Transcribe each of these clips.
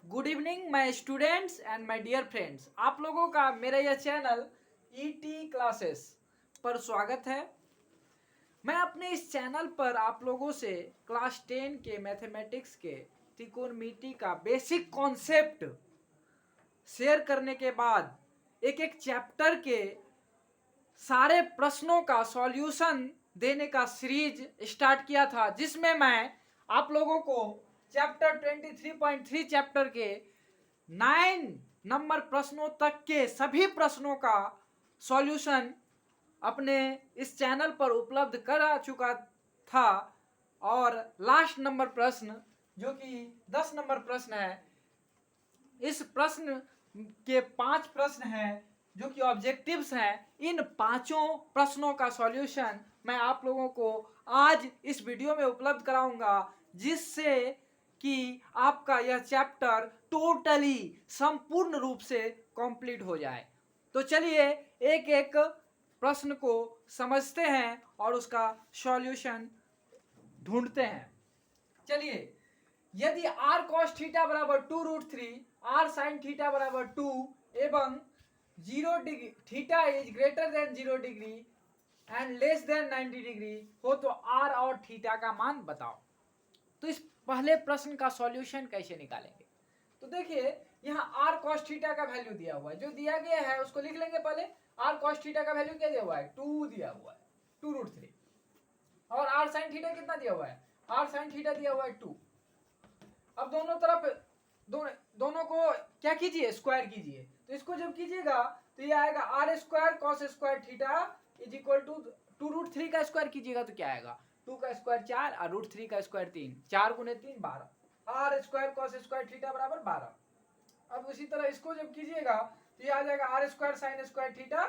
Good evening my students and my dear friends. आप लोगों का मेरा यह चैनल ईटी क्लासेस पर स्वागत है। मैं अपने इस चैनल पर आप लोगों से क्लास 10 के मैथमेटिक्स के त्रिकोणमिति का बेसिक कॉन्सेप्ट शेयर करने के बाद एक एक चैप्टर के सारे प्रश्नों का सॉल्यूशन देने का सीरीज स्टार्ट किया था, जिसमें मैं आप लोगों को चैप्टर 23.3 चैप्टर के 9 नंबर प्रश्नों तक के सभी प्रश्नों का सॉल्यूशन अपने इस चैनल पर उपलब्ध करा चुका था। और लास्ट नंबर प्रश्न जो कि 10 नंबर प्रश्न है, इस प्रश्न के 5 प्रश्न हैं जो कि ऑब्जेक्टिव्स हैं। इन पांचों प्रश्नों का सॉल्यूशन मैं आप लोगों को आज इस वीडियो में उपलब्ध कराऊंगा, जिससे कि आपका यह चैप्टर टोटली संपूर्ण रूप से कंप्लीट हो जाए। तो चलिए एक एक प्रश्न को समझते हैं और उसका सॉल्यूशन ढूंढते हैं। चलिए, यदि r cos थीटा बराबर 2√3, r sin थीटा बराबर 2 एवं 0 degree theta is greater then 0 degree and less then 90 degree हो तो r और थीटा का मान बताओ। तो इस पहले प्रश्न का सॉल्यूशन कैसे निकालेंगे? तो देखिए, यहाँ r cos थीटा का वैल्यू दिया हुआ है, जो दिया गया है उसको लिख लेंगे। पहले r cos थीटा का वैल्यू क्या दिया हुआ है? 2 दिया हुआ है, 2√3। और r sin थीटा कितना दिया हुआ है? r sin थीटा दिया हुआ है 2। अब दोनों तरफ दोनों को क्या कीजिए? स्क्वायर कीजिए। तो इसको जब कीजिएगा तो ये आएगा R square cos square theta is equal to 2√3 का स्क्वायर कीजिएगा तो क्या आएगा? 2 का स्क्वायर 4 और √3 का स्क्वायर 3, 4 गुने 3 12। R square cos square theta बराबर 12। अब उसी तरह इसको जब कीजिएगा तो ये आ जाएगा R square sine square theta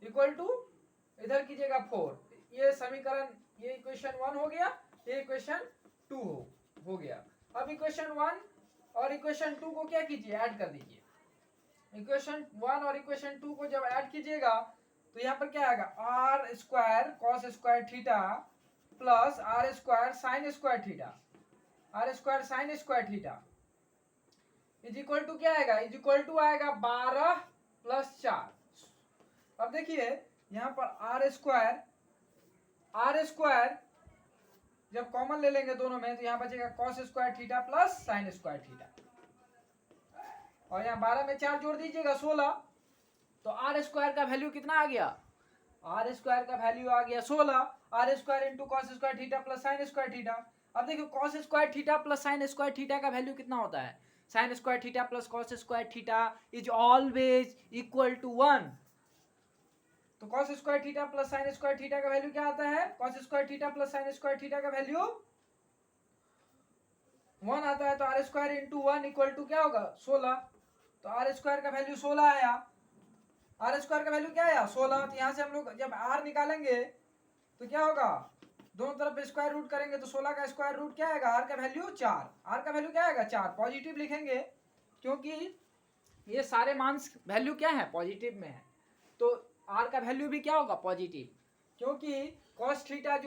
equal to, इधर कीजिएगा 4। ये समीकरण, ये इक्वेशन 1 हो गया, ये इक्वेशन 2 हो गया। अब इक्वेशन 1 और इक्वेशन 2 को क्या कीजिए? ऐड कर दीजिए। इक्वेशन 1 और इक्वेशन 2 को जब ऐड कीजिएगा तो यहाँ पर क्या आएगा? R square cos square theta plus R square sine square theta, R square sine square theta is equal to क्या आएगा? इज इक्वल टू आएगा 12 प्लस 4। अब देखिए यहाँ पर आर स्क्वायर जब कॉमन ले लेंगे दोनों में तो यहाँ बचेगा cos square theta plus sine square theta, और यहाँ 12 में 4 जोड़ दीजिएगा 16। तो आर स्क्वायर का वैल्यू कितना आ गया? आर स्क्वायर का वैल्यू आ गया 16। R square into cos square theta plus sine square theta. अब देखिए cos square theta plus sine square theta का वैल्यू कितना होता है? Sine square theta plus cos square theta is always equal to 1। तो cos square theta plus sine square theta का value क्या आता है? Cos square theta plus sine square theta का वैल्यू 1 आता है। तो R square into 1 equal to क्या होगा? 16। तो आर स्क्वायर का वैल्यू 16 आया। आर स्क्वायर का वैल्यू क्या आया? 16। तो यहां से हम लोग जब आर निकालेंगे तो क्या होगा? दोनों तरफ स्क्वायर रूट करेंगे तो 16 का स्क्वायर रूट क्या आएगा? आर का वैल्यू 4। आर का वैल्यू क्या आएगा? 4। पॉजिटिव लिखेंगे क्योंकि ये सारे मान वैल्यू क्या है? पॉजिटिव में है। तो आर का वैल्यू भी क्या होगा? पॉजिटिव, क्योंकि कॉस थीटा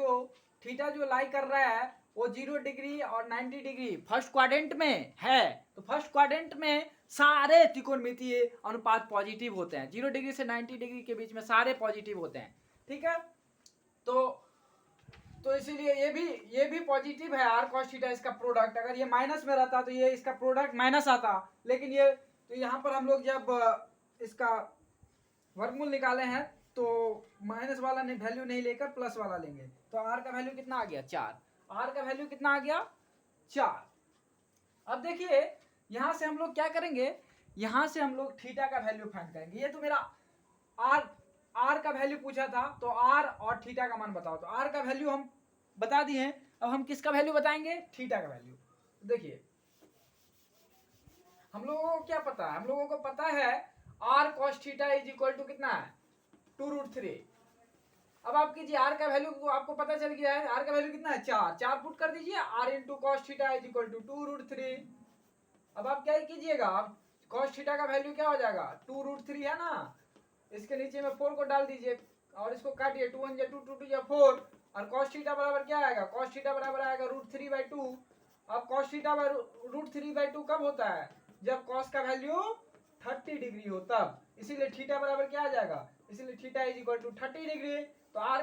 जो लाई कर रहा है वो 0 डिग्री और 90 डिग्री फर्स्ट क्वाड्रेंट में है। तो फर्स्ट क्वाड्रेंट में सारे त्रिकोणमितीय अनुपात पॉजिटिव होते हैं। 0 डिग्री से 90 डिग्री के बीच में सारे पॉजिटिव होते हैं। ठीक है, तो इसीलिए ये भी पॉजिटिव है। आर कॉस थीटा इसका प्रोडक्ट, अगर ये माइनस में रहता तो ये इसका प्रोडक्ट माइनस आता, लेकिन ये तो यहाँ पर हम लोग जब इसका वर्गमूल निकाले हैं तो माइनस वाला वैल्यू नहीं लेकर प्लस वाला लेंगे। तो आर का वैल्यू कितना आ गया? 4। आर का वैल्यू कितना आ गया? 4। अब देखिए यहां से हम लोग क्या करेंगे? यहां से हम लोग थीटा का वैल्यू फाइंड करेंगे। ये तो मेरा आर का वैल्यू पूछा था, तो आर और थीटा का मान बताओ। तो आर का वैल्यू हम बता दिए। अब हम किसका वैल्यू बताएंगे? थीटा का वैल्यू। देखिए हम लोगों को क्या पता है? हम लोगों को पता है R cos theta is equal to कितना है? 2√3। अब आप कीजिए आर का वैल्यू, तो आपको पता चल गया है आर का वैल्यू कितना है? 4 पुट कर दीजिए। R into cos theta is equal to 2√3। अब आप क्या कीजिएगा? कॉस थीटा का वैल्यू क्या हो जाएगा? 2√3 है ना, इसके नीचे में 4 को डाल दीजिए और इसको काटिए। 2 1 2 2 2 4। और कॉस थीटा बराबर क्या आएगा? कॉस थीटा बराबर आएगा √3/2। अब cos थीटा बाय √3/2 कब होता है? जब cos का वैल्यू 30 डिग्री हो तब, इसीलिए थीटा बराबर क्या आ जाएगा? इसीलिए theta is equal to 30 degree. तो r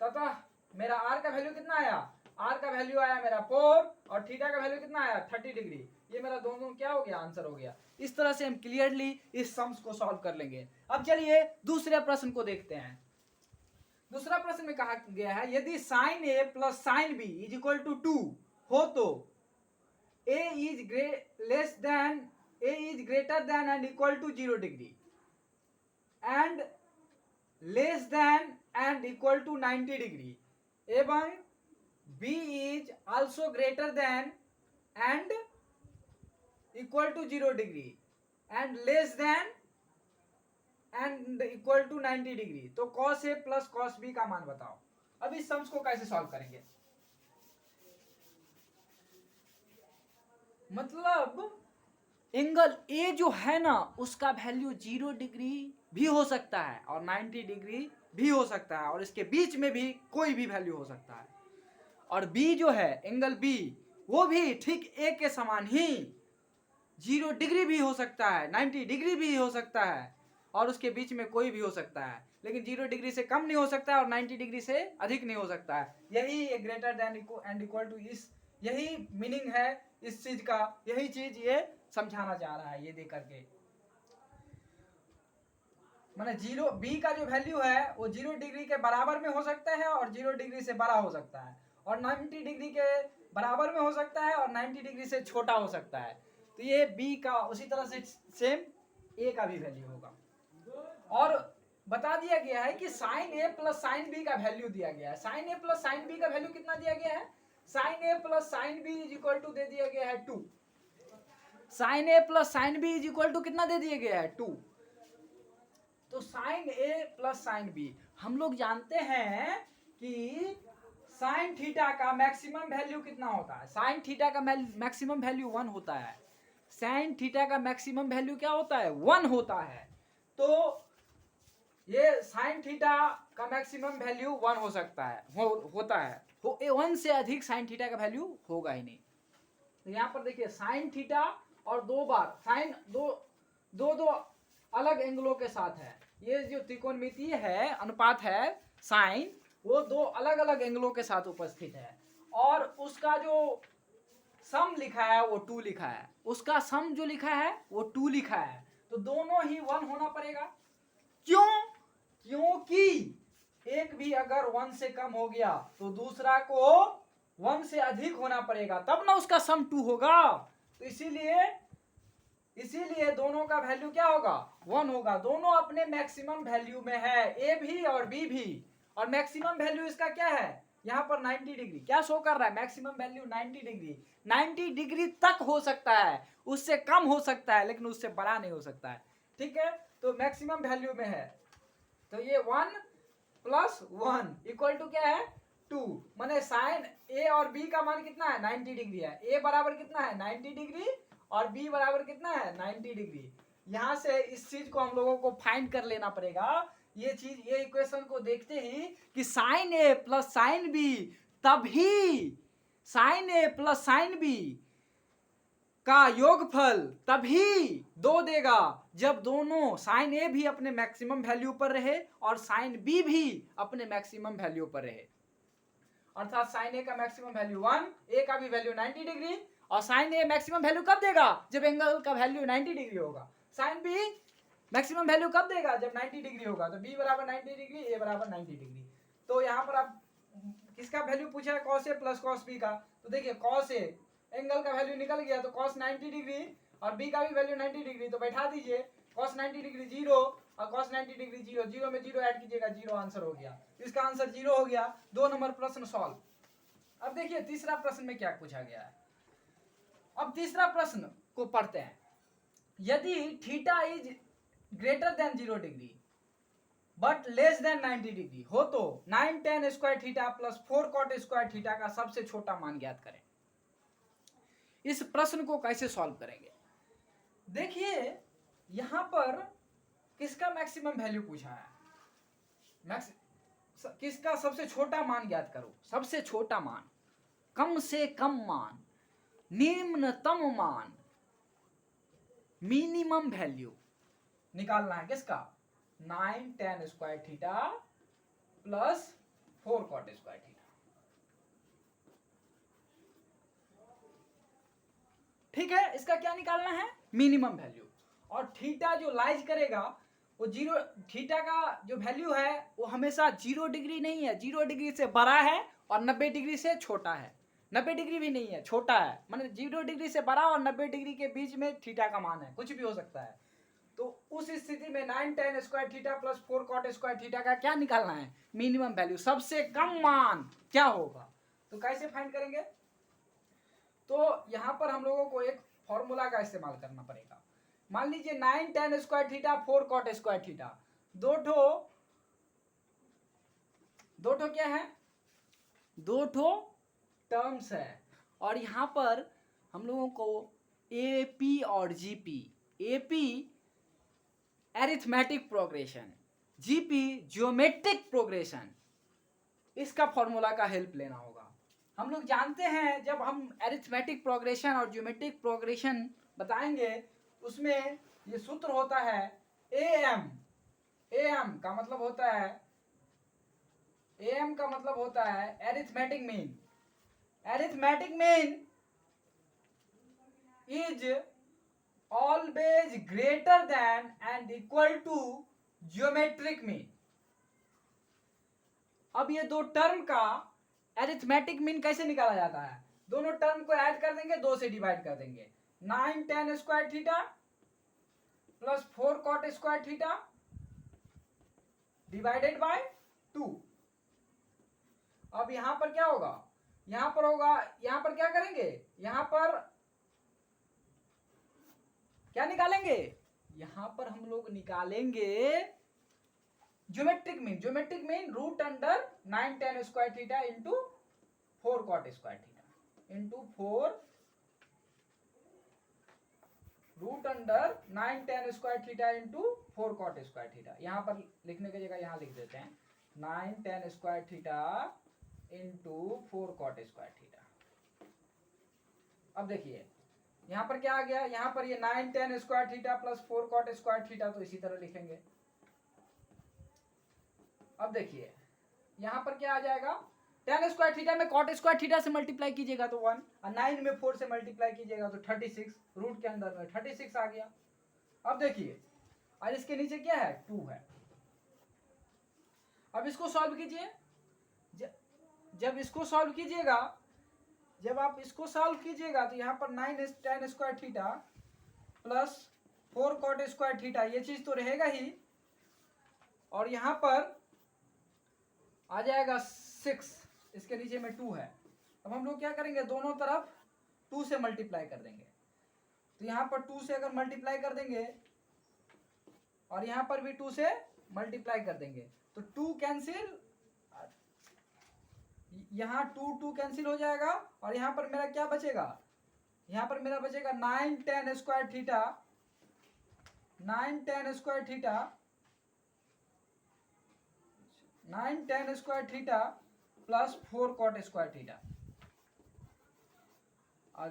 तथा मेरा r का वैल्यू कितना आया? r का वैल्यू आया मेरा 4 और थीटा का वैल्यू कितना आया? 30 डिग्री। ये मेरा दोनों क्या हो गया? आंसर हो गया। इस तरह से हम क्लियरली इस सम्स को सॉल्व कर लेंगे। अब चलिए दूसरे प्रश्न को देखते हैं। दूसरा प्रश्न में कहा गया है यदि sin a plus sin b is equal to 2 हो तो a is greater than and equal to 0 degree and less than and equal to 90 degree एवं b is also greater than and equal to 0 degree and less than and equal to 90 degree, तो cos a plus cos b का मान बताओ। अब इस sums को कैसे solve करेंगे? मतलब एंगल ए जो है ना उसका वैल्यू 0 डिग्री भी हो सकता है और 90 डिग्री भी हो सकता है और इसके बीच में भी कोई भी वैल्यू हो सकता है। और बी जो है एंगल बी वो भी ठीक ए के समान ही 0 डिग्री भी हो सकता है, 90 डिग्री भी हो सकता है और उसके बीच में कोई भी हो सकता है, लेकिन 0 डिग्री से कम नहीं हो सकता है और 90 डिग्री से अधिक नहीं हो सकता है। यही greater than and equal to इस यही मीनिंग है इस चीज का, यही चीज ये समझाना चाह रहा है ये दे करके। माने 0 बी का जो वैल्यू है वो 0 डिग्री के बराबर में हो सकता है और 0 डिग्री से बड़ा हो सकता है और 90 डिग्री के बराबर में हो सकता है और 90 डिग्री से छोटा हो सकता है। तो ये बी का उसी तरह से सेम ए का भी वैल्यू होगा। और बता दिया गया है कि sin a plus sin b का वैल्यू दिया गया है। sin a plus sin b का वैल्यू कितना दिया गया है? sin a plus sin b is equal to दे दिया गया है 2। sin a plus sin b is equal to कितना दे दिया गया है? 2। तो sin a plus sin b हम लोग जानते हैं कि sin थीटा का मैक्सिमम वैल्यू कितना होता है? sin थीटा का मैक्सिमम वैल्यू 1 होता है। sin थीटा का मैक्सिमम वैल्यू क्या होता है? 1 होता है। तो ये sin थीटा का मैक्सिमम वैल्यू 1 हो सकता है, होता है। 1 से अधिक sin थीटा का वैल्यू होगा ही नहीं। तो यहाँ पर देखिए sin थीटा और दो बार sin दो अलग एंगलों के साथ है। ये जो त्रिकोणमितीय है अनुपात है sin वो दो अलग अलग एंगलों के साथ उपस्थित है और उसका जो सम लिखा है वो 2 लिखा है, उसका सम जो लिखा है वो 2 लिखा है। तो दोनों ही 1 होना पड़ेगा। क्यों? क्योंकि एक भी अगर 1 से कम हो गया तो दूसरा को 1 से अधिक होना पड़ेगा तब ना उसका सम 2 होगा। तो इसीलिए दोनों का वैल्यू क्या होगा? 1 होगा। दोनों अपने मैक्सिमम वैल्यू में है, ए भी और बी भी। और मैक्सिमम वैल्यू इसका क्या है? यहाँ पर 90 डिग्री क्या शो कर रहा है? Maximum value 90 degree. 90 डिग्री तक हो सकता है, उससे कम हो सकता है लेकिन उससे बड़ा नहीं हो सकता है। ठीक है, तो मैक्सिमम वैल्यू में है। तो ये 1 प्लस 1 इक्वल टू क्या है? 2। माने साइन ए और बी का मान कितना है? 90 डिग्री है। ए बराबर कितना है? 90 डिग्री और बी बराबर कितना है? 90 डिग्री। यहां से इस चीज को हम लोगों को फाइंड कर लेना पड़ेगा। ये चीज ये इक्वेशन को देखते ही कि साइन ए प्लस साइन बी तभी साइन ए प्लस साइन बी का योगफल तभी 2 देगा जब दोनों साइन ए भी अपने मैक्सिमम वैल्यू पर रहे और साइन बी भी अपने मैक्सिमम वैल्यू पर रहे। अर्थात साइन ए का मैक्सिमम वैल्यू 1, ए का भी वैल्यू 90 डिग्री और साइन ए मैक्सिमम वैल्यू कब देगा? जब एंगल का वैल्यू 90 डिग्री होगा। साइन बी मैक्सिमम वैल्यू कब देगा? जब 90 डिग्री होगा। तो बी बराबर 90 डिग्री, ए बराबर 90 डिग्री। तो यहाँ पर आप किसका वैल्यू पूछा है? cos a plus cos b का। तो देखिए cos a एंगल का वैल्यू निकल गया तो cos 90 डिग्री और b का भी वैल्यू 90 डिग्री, तो बैठा दीजिए cos 90 डिग्री 0 और cos 90 डिग्री 0, 0 में 0 ऐड कीजिएगा, 0 आंसर हो गया। इसका आंसर 0 हो गया। 2 नंबर प्रश्न सॉल्व। अब देखिए तीसरा प्रश्न में क्या पूछा गया है। अब तीसरा प्रश्न को पढ़ते हैं। यदि theta is greater then 0 degree but less than 90 degree हो तो 9 tan square theta plus 4 cot square theta का सबसे छोटा मान ज्ञात करें। इस प्रश्न को कैसे सॉल्व करेंगे? देखिए यहां पर किसका मैक्सिमम वैल्यू पूछा है? किसका सबसे छोटा मान ज्ञात करो। सबसे छोटा मान कम से कम मान, निम्नतम मान, मिनिमम वैल्यू निकालना है किसका, 9 tan square theta plus 4 cot square theta. ठीक है, इसका क्या निकालना है, मिनिमम वैल्यू। और थीटा जो लाइज करेगा वो जीरो, थीटा का जो वैल्यू है वो हमेशा 0 डिग्री नहीं है, 0 डिग्री से बड़ा है और 90 डिग्री से छोटा है, 90 डिग्री भी नहीं है, छोटा है, मतलब 0 डिग्री से बड़ा और 90 डिग्री के बीच में थीटा का मान है, कुछ भी हो सकता है। तो उस स्थिति में 9 tan square theta plus 4 cot square theta का क्या निकालना है, मिनिमम वैल्यू, सबसे कम मान क्या होगा। तो कैसे फाइंड करेंगे, तो यहां पर हम लोगों को एक फॉर्मूला का इस्तेमाल करना पड़ेगा। मान लीजिए 9 tan square theta 4 cot square theta, दो ठो क्या है, दो ठो टर्म्स है। और यहां पर हम लोगों को एपी और GP, AP arithmetic progression, GP geometric progression, इसका फॉर्मूला का हेल्प लेना होगा। हम लोग जानते हैं जब हम एरिथमेटिक प्रोग्रेशन और ज्योमेट्रिक प्रोग्रेशन बताएंगे उसमें ये सूत्र होता है एएम, एएम का मतलब होता है, एएम का मतलब होता है arithmetic mean, arithmetic mean is always greater than and equal to geometric mean. अब ये दो टर्म का एरिथमेटिक मीन कैसे निकाला जाता है, दोनों टर्म को ऐड कर देंगे, 2 से डिवाइड कर देंगे, 9 tan square theta plus 4 cot square theta divided by 2। अब यहां पर क्या होगा, यहां पर होगा, यहां पर क्या करेंगे, यहां पर क्या निकालेंगे, यहां पर हम लोग निकालेंगे geometric mean, geometric mean root under 9 tan square theta into 4 cot square theta into 4 root under 9 tan square theta into 4 cot square theta. यहां पर लिखने की जगह यहां लिख देते हैं 9 tan square theta into 4 cot square theta. अब देखिए यहां पर क्या आ गया, यहां पर ये 9 tan square theta plus 4 cot square theta, तो इसी तरह लिखेंगे। अब देखिए यहां पर क्या आ जाएगा, tan स्क्वायर थीटा में cot स्क्वायर थीटा से मल्टीप्लाई कीजिएगा तो 1, और 9 में 4 से मल्टीप्लाई कीजिएगा तो 36, रूट के अंदर में 36 आ गया। अब देखिए और इसके नीचे क्या है, 2 है। अब इसको सॉल्व कीजिए, जब इसको सॉल्व कीजिएगा, जब आप इसको सॉल्व कीजिएगा तो यहां पर 9 tan square theta plus 4 cot square theta, ये चीज तो रहेगा ही, और यहां पर आ जाएगा 6, इसके नीचे में 2 है। अब हम लोग क्या करेंगे, दोनों तरफ 2 से मल्टीप्लाई कर देंगे, तो यहां पर 2 से अगर मल्टीप्लाई कर देंगे और यहां पर भी 2 से मल्टीप्लाई कर देंगे तो 2 कैंसिल, यहां 2 कैंसिल हो जाएगा, और यहां पर मेरा क्या बचेगा, यहां पर मेरा बचेगा 9 tan square theta, 9 tan square theta, 9 tan square theta plus 4 cot square theta, और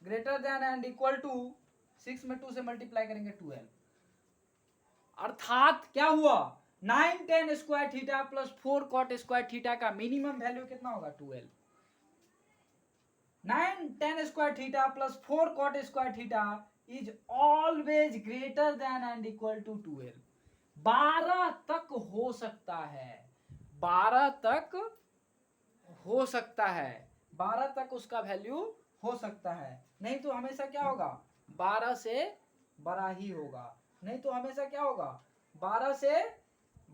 greater than and equal to 6 में 2 से मल्टीप्लाई करेंगे 12। अर्थात क्या हुआ, 9 tan square theta plus 4 cot square theta का मिनिमम वैल्यू कितना होगा, 12। 9 tan square theta plus 4 cot square theta is always greater than and equal to 12। 12 तक हो सकता है, 12 तक हो सकता है, 12 तक उसका वैल्यू हो सकता है, नहीं तो हमेशा क्या होगा, 12 से बड़ा ही होगा, नहीं तो हमेशा क्या होगा, 12 से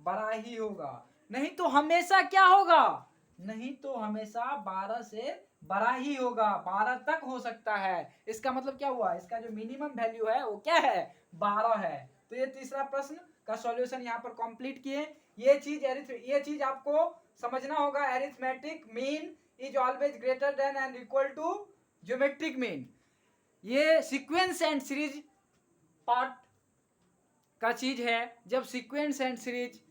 बड़ा ही होगा, नहीं तो हमेशा क्या होगा, नहीं तो हमेशा 12 से बड़ा ही होगा, 12 तक हो सकता है। इसका मतलब क्या हुआ, इसका जो मिनिमम वैल्यू है वो क्या है, 12 है। तो ये तीसरा प्रश्न का सॉल्यूशन यहाँ पर कंप्लीट किए। ये चीज आपको समझना होगा, arithmetic mean is always greater than and equal to geometric mean. ये सीक्वेंस एंड सीरीज पार्ट का चीज है। जब सीक्वेंस एंड सीरीज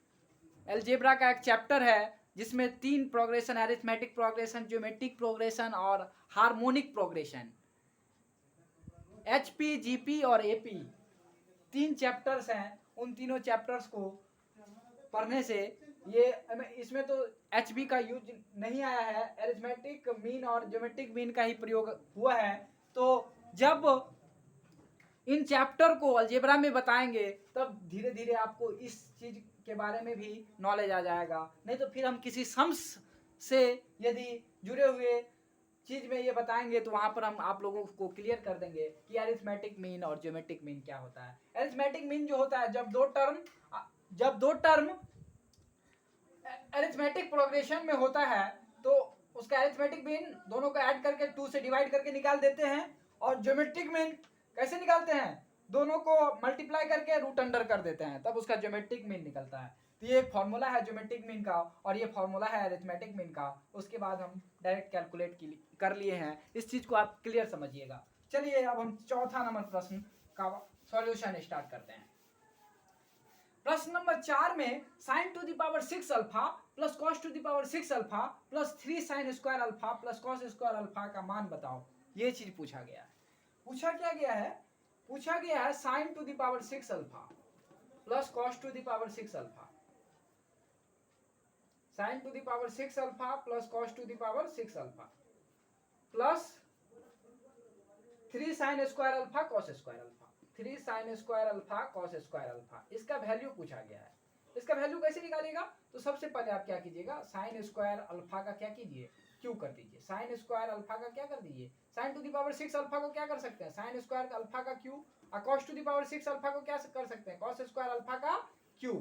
अलजेब्रा का एक चैप्टर है, जिसमें 3 progression, arithmetic progression, geometric progression और हार्मोनिक प्रोग्रेशन, HP, GP और AP 3 चैप्टर्स हैं। उन तीनों चैप्टर्स को पढ़ने से ये इसमें तो HB का यूज नहीं आया है, अरिथमेटिक मीन और ज्योमेट्रिक मीन का ही प्रयोग हुआ है। तो जब इन चैप्टर को अलजेब्रा में बताएंगे तब धीरे धीरे आपको इस चीज के बारे में भी नॉलेज आ जाएगा। नहीं तो फिर हम किसी सम्स से यदि जुड़े हुए चीज में ये बताएंगे तो वहां पर हम आप लोगों को क्लियर कर देंगे कि अरिथमेटिक मीन और ज्योमेट्रिक मीन क्या होता है। अरिथमेटिक मीन जो होता है जब दो टर्म अरिथमेटिक प्रोग्रेशन में होता है तो उसका अरिथमेटिक मीन दोनों को ऐड करके 2 से डिवाइड करके निकाल देते हैं। और ज्योमेट्रिक मीन कैसे निकालते हैं, दोनों को मल्टीप्लाई करके रूट अंडर कर देते हैं, तब उसका ज्योमेट्रिक मीन निकलता है। तो ये एक फॉर्मूला है ज्योमेट्रिक मीन का और ये फॉर्मूला है अरिथमेटिक मीन का। उसके बाद हम डायरेक्ट कैलकुलेट कर लिए हैं। इस चीज को आप क्लियर समझिएगा। चलिए अब हम चौथा नंबर प्रश्न का सॉल्यूशन स्टार्ट करते हैं। प्रश्न नंबर 4 में sin to the power 6 alpha plus cos to the power 6 alpha plus 3 sin square alpha plus cos square alpha का मान बताओ। ये चीज पूछा गया है। पूछा गया है sin to the power 6 alpha plus cos to the power 6 alpha, sin to the power 6 alpha plus cos to the power 6 alpha plus 3 sin square alpha cos square alpha, 3 sin square alpha cos square alpha. इसका value पूछा गया है। इसका value कैसे निकालेगा, तो सबसे पहले आप क्या कीजिएगा, sin स्क्वायर अल्फा का क्या कीजिए, क्यू कर दीजिए। sin स्क्वायर अल्फा का क्या कर दीजिए, sin to the power 6 alpha को क्या कर सकते हैं, sin स्क्वायर अल्फा का क्यू, और cos to the power 6 alpha को क्या कर सकते हैं, cos स्क्वायर अल्फा का क्यू।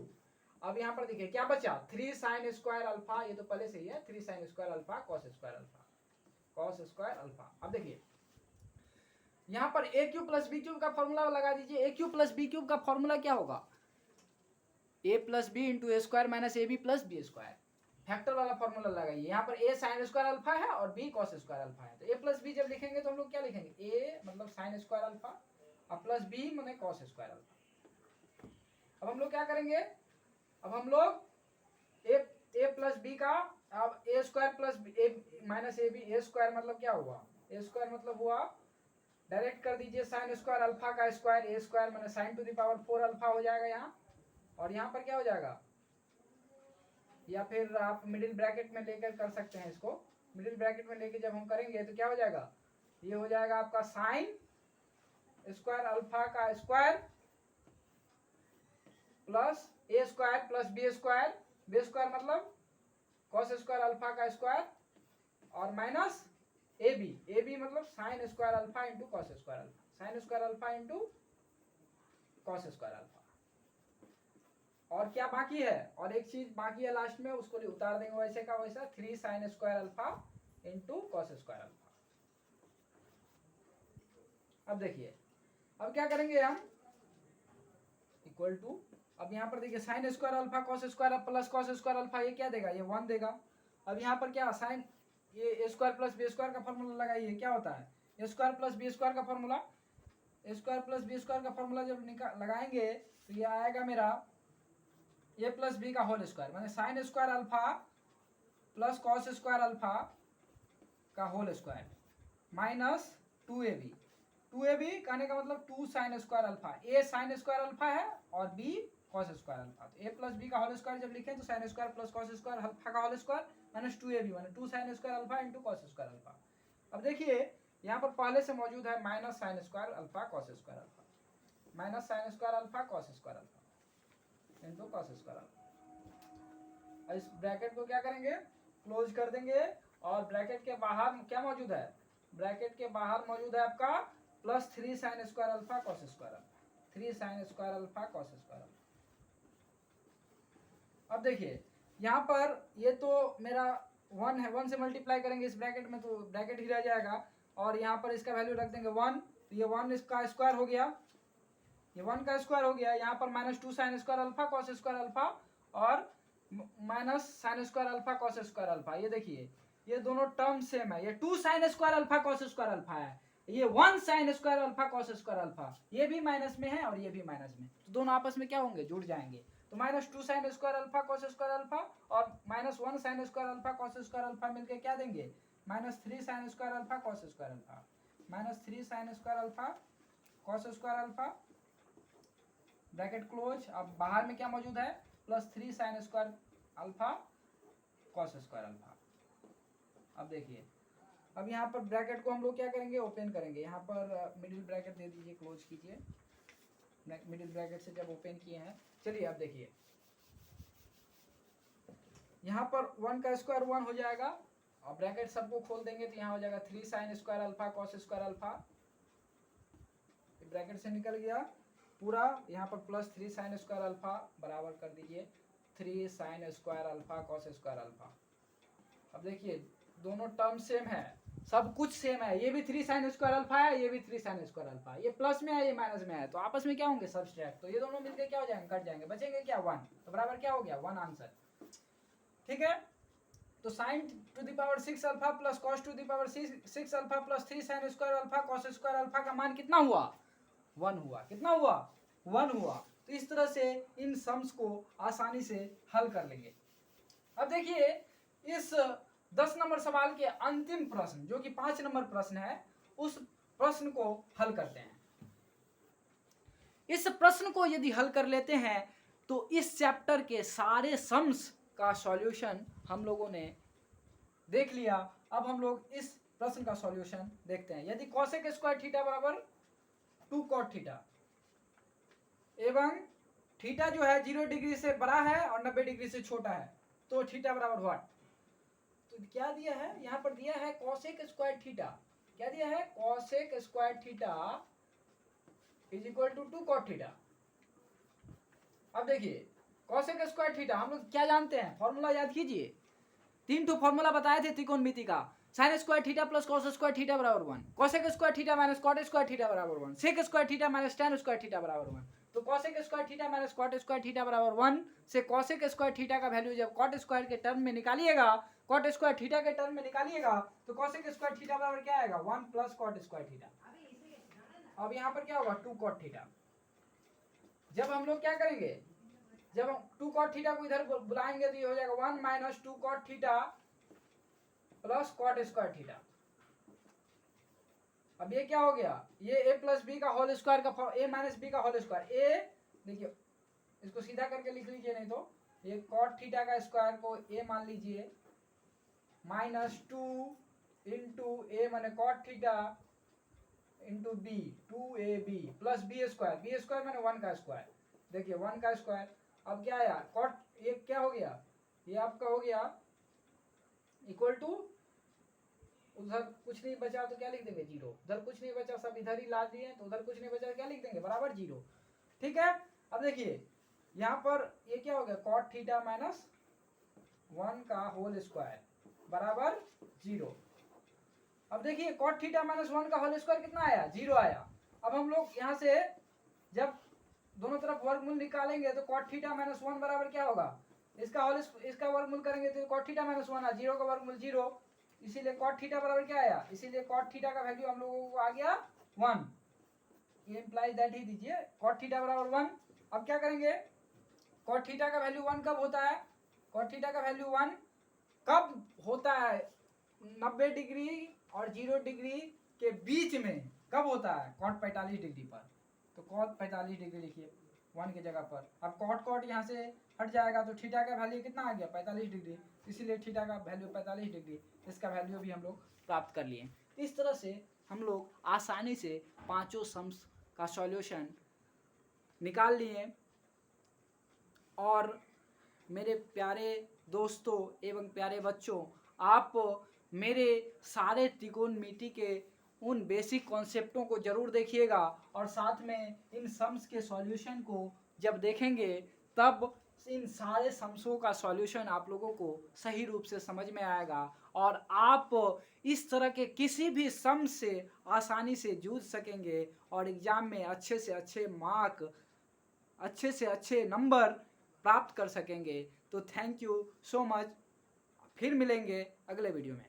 अब यहाँ पर देखिए क्या बचा, 3 sin स्क्वायर अल्फा, ये तो पहले से ही है, 3 sin square alpha cos square alpha, cos square alpha. अब देखिए यहाँ पर a cube plus b cube का फॉर्मूला लगा दीजिए। A cube plus b cube का फॉर्मूला क्या होगा, a plus b into a square minus a b plus b square. Factor वाला फॉर्मूला लगाइए। यहाँ पर ए साइन स्क्वायर अल्फा है और बी कॉस स्क्वायर अल्फा है। तो ए प्लस बी जब लिखेंगे तो हम लोग क्या लिखेंगे, ए मतलब साइन स्क्वायर अल्फा और प्लस बी माने कॉस स्क्वायर अल्फा। अब हम लोग क्या करेंगे, अब हम लोग ए प्लस बी का, अब a square plus a minus a b, a square मतलब क्या हुआ, ए स्क्वायर मतलब हुआ, डायरेक्ट कर दीजिए साइन स्क्वायर अल्फा का स्क्वायर, ए स्क्वायर माने sign to the power 4 alpha हो जाएगा यहाँ, और यहाँ पर क्या हो जाएगा, या फिर आप मिडिल ब्रैकेट में लेकर कर सकते हैं इसको। मिडिल ब्रैकेट में लेके जब हम करेंगे तो क्या हो जाएगा, ये हो जाएगा आपका साइन स्क्वायर अल्फा का स्क्वायर प्लस ए स्क्वायर प्लस बी स्क्वायर मतलब कॉस स्क्वायर अल्फा का स्क्वायर और माइनस ए बी मतलब sign square alpha into cos square alpha, sign square alpha into cos square alpha. और क्या बाकी है, और एक चीज बाकी है लास्ट में, उसको उतार देंगे वैसे का वैसा, 3 sign square alpha into cos square alpha. अब देखिए अब क्या करेंगे हम, इक्वल टू, अब यहाँ पर देखिए sign square alpha cos square plus cos square alpha, ये क्या देगा, ये 1 देगा। अब यहाँ पर क्या साइन, ये a square plus b square का फॉर्मूला लगाइए, क्या होता है, a square plus b square का formula, a square plus b square का फॉर्मूला जब लगाएंगे तो ये आएगा मेरा ए प्लस बी का होल स्क्वायर माने sine square alpha plus cos square alpha का whole square minus 2ab। 2ab कहने का मतलब 2 sine square alpha, a sine square alpha है और बी कॉस स्क्वायर अल्फा। तो ए प्लस बी का होल स्क्वायर जब लिखें तो sine square plus cos square alpha का होल स्क्वायर माइनस 2ab माने 2 sine square alpha into cos square alpha. अब देखिए यहाँ पर पहले से मौजूद है minus sine square alpha cos square alpha, minus sine square alpha cos square alpha into cos square alpha. इस ब्रैकेट को क्या करेंगे, क्लोज कर देंगे, और ब्रैकेट के बाहर क्या मौजूद है, ब्रैकेट के बाहर मौजूद है आपका plus 3 sign square alpha cos square alpha, 3 sign square alpha cos square alpha. अब देखिए यहाँ पर ये तो मेरा 1 है, 1 से मल्टीप्लाई करेंगे इस ब्रैकेट में तो ब्रैकेट ही रह जाएगा, और यहाँ पर इसका वैल्यू रख देंगे 1, तो ये 1 इसका स्क्वायर हो गया, ये 1 का स्क्वायर हो गया। यहाँ पर minus 2 sine square alpha cos square alpha और minus sine square alpha cos square alpha. ये देखिए ये दोनों टर्म सेम है, ये 2 sine square alpha cos square alpha है, ये 1 sine square alpha cos square alpha, ये भी माइनस में है और ये भी माइनस में, तो दोनों आपस में क्या होंगे, जुड़ जाएंगे। तो -2 sine square alpha cos square alpha और -1 sine square alpha cos square alpha मिलके क्या देंगे, -3 sign square alpha cos square alpha, -3 sign square alpha cos square alpha, bracket close. अब बाहर में क्या मौजूद है, +3 sign square alpha cos square alpha. अब देखिए, अब यहाँ पर ब्रैकेट को हम लोग क्या करेंगे, ओपन करेंगे। यहाँ पर मिडिल ब्रैकेट दे दीजिए, क्लोज कीजिए। मिडिल ब्रैकेट से जब ओपन किए हैं, चलिए अब देखिए, यहाँ पर 1 का स्क्वायर 1 हो जाएगा और ब्रैकेट सबको खोल देंगे तो यहाँ हो जाएगा 3 sign square alpha cos square alpha, bracket से निकल गया पूरा। यहाँ पर +3 साइन स्क्वायर अल्फा बराबर कर दीजिए 3 sign square alpha cos square alpha. अब देखिए दोनों टर्म सेम है, सब कुछ सेम है, ये भी 3 साइन स्क्वायर अल्फा है, ये भी 3 साइन स्क्वायर अल्फा है, ये प्लस में है ये माइनस में है, तो आपस में क्या होंगे, सब्सट्रैक्ट। तो ये दोनों मिलकर क्या हो जाएंगे, कट जाएंगे, बचेंगे क्या 1, तो बराबर क्या हो गया 1 आंसर। ठीक है, तो sign to the power 6 alpha plus cos two the power 6 alpha plus 3 sign square alpha cos square alpha का मान कितना हुआ, 1 हुआ। कितना हुआ, 1 हुआ। तो इस तरह से इन सम्स को आसानी से हल कर लेंगे। अब देखिए इस 10 नंबर सवाल के अंतिम प्रश्न जो कि 5 नंबर प्रश्न है, उस प्रश्न को हल करते हैं। इस प्रश्न को यदि हल कर लेते हैं तो इस चैप्टर के सारे सम्स का सॉल्यूशन हम लोगों ने देख लिया। अब हम लोग इस प्रश्न का सॉल्यूशन देखते हैं। यदि कोसेक स्क्वायर थीटा बराबर 2 कॉट थीटा एवं थीटा जो है 0 डिग्री से बड़ा है और 90 डिग्री से छोटा है, तो थीटा बराबर व्हाट। तो क्या दिया है, यहाँ पर दिया है कोसेक स्क्वायर थीटा। क्या दिया है, cosec square theta is equal to 2 cot theta. अब देखिए कोसेक स्क्वायर थीटा हम लोग क्या जानते हैं, फॉर्मूला याद कीजिए। 3 ठो फॉर्मूला बताए थे त्रिकोणमिति का। Sine square theta plus cos square theta बराबर 1, cosec square theta minus cot square theta बराबर 1, sec square theta minus tan square theta बराबर 1। तो cosec square theta minus cot square theta बराबर 1 से कोसेक स्क्वायर थीटा का value जब cot square के term में निकालिएगा, कॉट स्क्वायर थीटा के टर्म में निकालिएगा, तो कोसेक स्क्वायर थीटा बराबर क्या आएगा, 1 प्लस कॉट स्क्वायर थीटा। अब यहाँ पर क्या होगा, 2 कॉट थीटा। जब हम लोग क्या करेंगे, जब हम 2 कॉट थीटा को इधर बुलाएंगे तो ये हो जाएगा 1 minus 2 cot theta plus cot square theta. अब ये क्या हो गया, ये a प्लस बी का होल स्क्वायर का a माइनस बी का होल स्क्वायर। a देखिए इसको सीधा करके लिख लीजिए, नहीं तो ये कॉट थीटा का स्क्वायर को a मान लीजिए माइनस 2 इंटू a माने cot theta into b 2ab plus b square माने 1 का स्क्वायर। देखिए 1 का स्क्वायर। अब क्या आया, कॉट ये क्या हो गया, ये आपका हो गया इक्वल टू, उधर कुछ नहीं बचा तो क्या लिख देंगे 0, उधर कुछ नहीं बचा सब इधर ही ला दिए तो उधर कुछ नहीं बचा क्या लिख देंगे, बराबर 0। ठीक है, अब देखिए यहाँ पर ये क्या हो गया, कॉट थीटा माइनस 1 का होल स्क्वायर बराबर 0। अब देखिए कॉट थीटा माइनस 1 का होल स्क्वायर कितना आया, 0 आया। अब हम लोग यहाँ से जब दोनों तरफ वर्गमूल निकालेंगे तो कॉट थीटा माइनस 1 बराबर क्या होगा, इसका वर्गमूल करेंगे तो कॉट थीटा माइनस 1 0 का वर्गमूल 0, इसीलिए कॉट थीटा बराबर क्या आया, इसीलिए कॉट थीटा का वैल्यू हम लोगों को आ गया 1। ये इंप्लाइज दैट ही दीजिए, कॉट थीटा बराबर 1। अब क्या करेंगे, कॉट थीटा का वैल्यू 1 कब होता है, कॉट थीटा का वैल्यू 1 कब होता है, 90 डिग्री और 0 डिग्री के बीच में कब होता है, कॉट 45 डिग्री पर। तो कॉट 45 डिग्री लिखिए 1 की जगह पर। अब कॉट यहाँ से हट जाएगा तो थीटा का वैल्यू कितना आ गया, 45 डिग्री, इसीलिए थीटा का वैल्यू 45 डिग्री, इसका वैल्यू भी हम लोग प्राप्त कर लिए। इस तरह से हम लोग आसानी से पांचों सम्स का सॉल्यूशन निकाल लिए। और मेरे प्यारे दोस्तों एवं प्यारे बच्चों, आप मेरे सारे त्रिकोणमिति के उन बेसिक कॉन्सेप्टों को जरूर देखिएगा और साथ में इन सम्स के सॉल्यूशन को जब देखेंगे तब इन सारे सम्सों का सॉल्यूशन आप लोगों को सही रूप से समझ में आएगा और आप इस तरह के किसी भी सम से आसानी से जूझ सकेंगे और एग्जाम में अच्छे से अच्छे मार्क, अच्छे से अच्छे नंबर प्राप्त कर सकेंगे। तो थैंक यू सो मच, फिर मिलेंगे अगले वीडियो में।